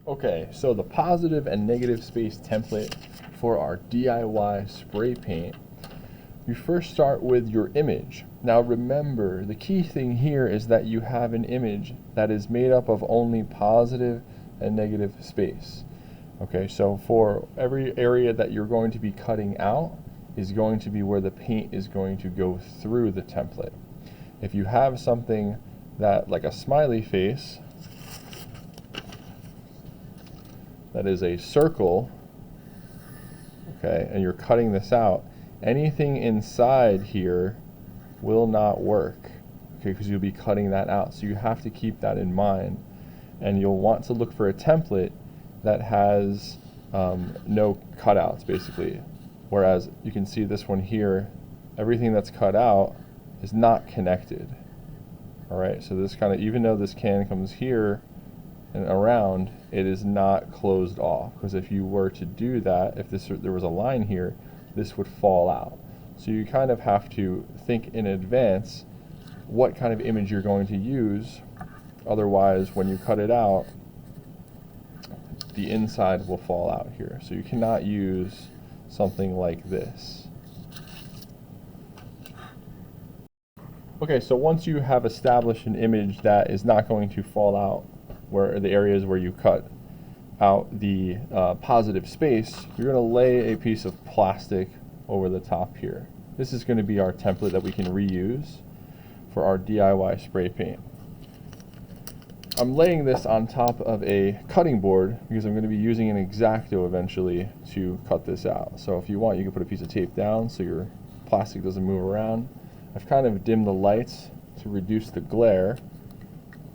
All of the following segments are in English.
Okay, so the positive and negative space template for our DIY spray paint. You first start with your image. Now remember, the key thing here is that you have an image that is made up of only positive and negative space. Okay, so for every area that you're going to be cutting out is going to be where the paint is going to go through the template. If you have something that, like a smiley face, that is a circle, okay, and you're cutting this out, anything inside here will not work, okay, because you'll be cutting that out. So you have to keep that in mind, and you'll want to look for a template that has no cutouts, basically. Whereas you can see this one here, everything that's cut out is not connected. All right, so this kind of, even though this can comes here and around, it is not closed off, because if you were to do that, if there was a line here, this would fall out. So you kind of have to think in advance what kind of image you're going to use. Otherwise, when you cut it out, the inside will fall out here. So you cannot use something like this. Okay, so once you have established an image that is not going to fall out where the areas where you cut out the positive space, you're going to lay a piece of plastic over the top here. This is going to be our template that we can reuse for our DIY spray paint. I'm laying this on top of a cutting board because I'm going to be using an X-Acto eventually to cut this out. So if you want, you can put a piece of tape down so your plastic doesn't move around. I've kind of dimmed the lights to reduce the glare,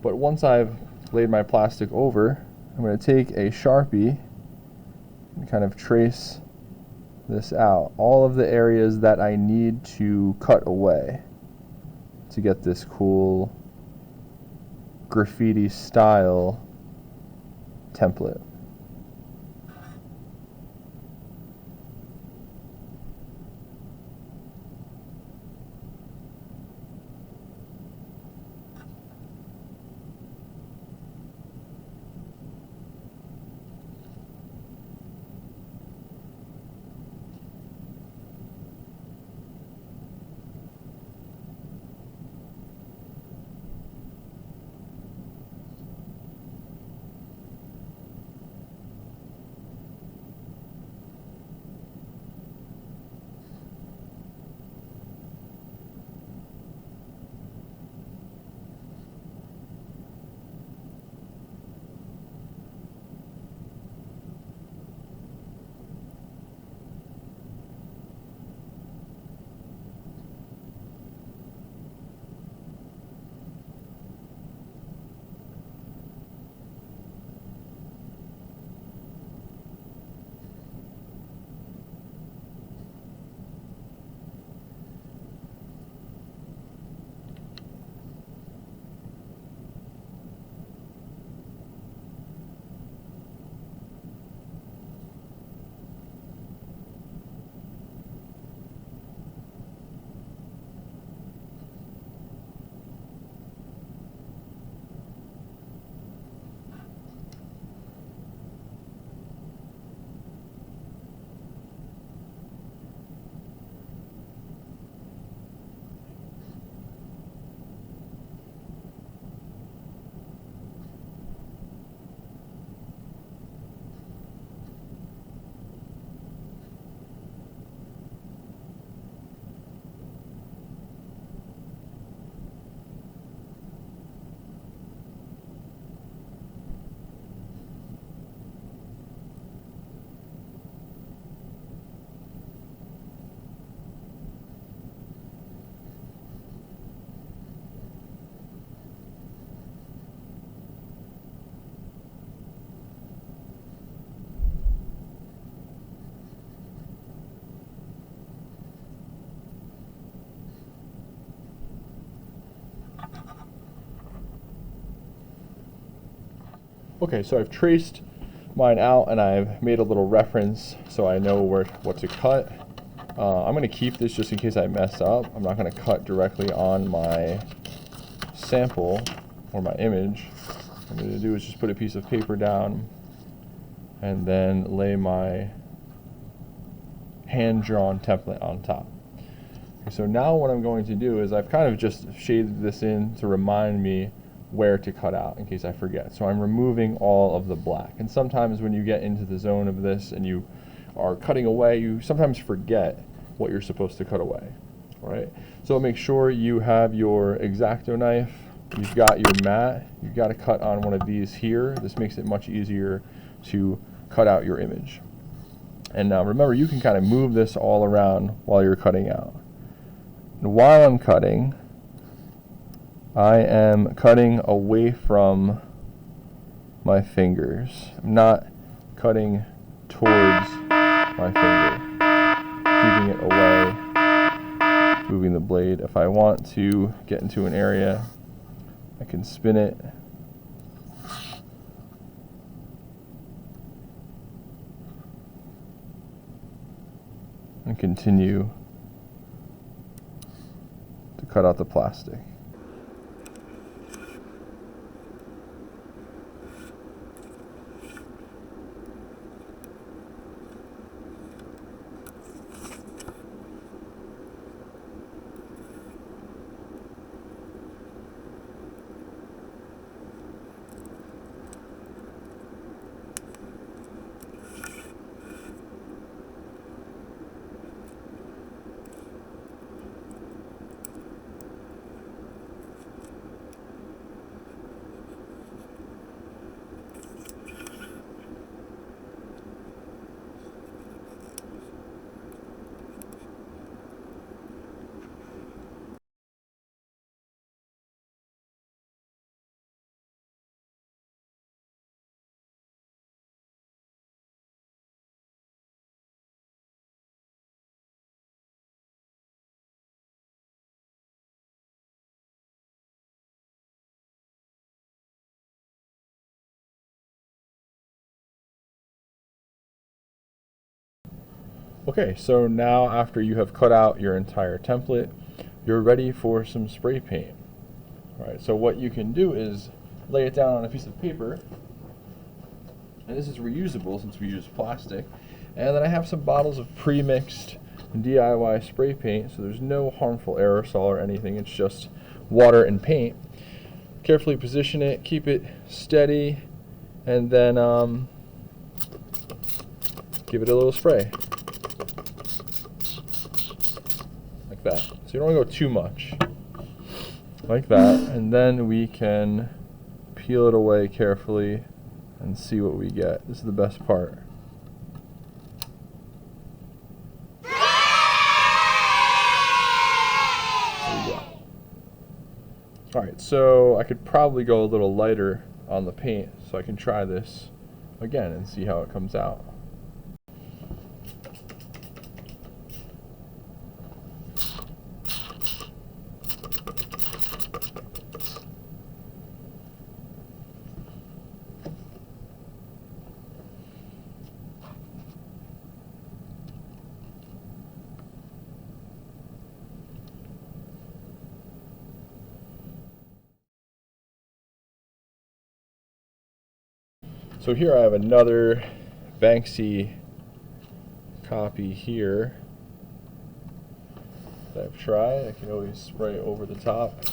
but once I've laid my plastic over, I'm going to take a Sharpie and kind of trace this out, all of the areas that I need to cut away to get this cool graffiti style template. Okay, so I've traced mine out and I've made a little reference so I know what to cut. I'm going to keep this just in case I mess up. I'm not going to cut directly on my sample or my image. What I'm going to do is just put a piece of paper down and then lay my hand-drawn template on top. Okay, so now what I'm going to do is I've kind of just shaded this in to remind me where to cut out in case I forget. So I'm removing all of the black. And sometimes when you get into the zone of this and you are cutting away, you sometimes forget what you're supposed to cut away. All right? So make sure you have your X-Acto knife, you've got your mat, you've got to cut on one of these here. This makes it much easier to cut out your image. And now remember, you can kind of move this all around while you're cutting out. And while I'm cutting, I am cutting away from my fingers. I'm not cutting towards my finger, keeping it away, moving the blade. If I want to get into an area, I can spin it. And continue to cut out the plastic. Okay, so now after you have cut out your entire template, you're ready for some spray paint. All right, so what you can do is lay it down on a piece of paper, and this is reusable since we use plastic. And then I have some bottles of pre-mixed DIY spray paint, so there's no harmful aerosol or anything, it's just water and paint. Carefully position it, keep it steady, and then give it a little spray. Like that. So you don't want to go too much. Like that. And then we can peel it away carefully and see what we get. This is the best part. There we go. Alright, so I could probably go a little lighter on the paint, so I can try this again and see how it comes out. So here I have another Banksy copy here that I've tried. I can always spray over the top.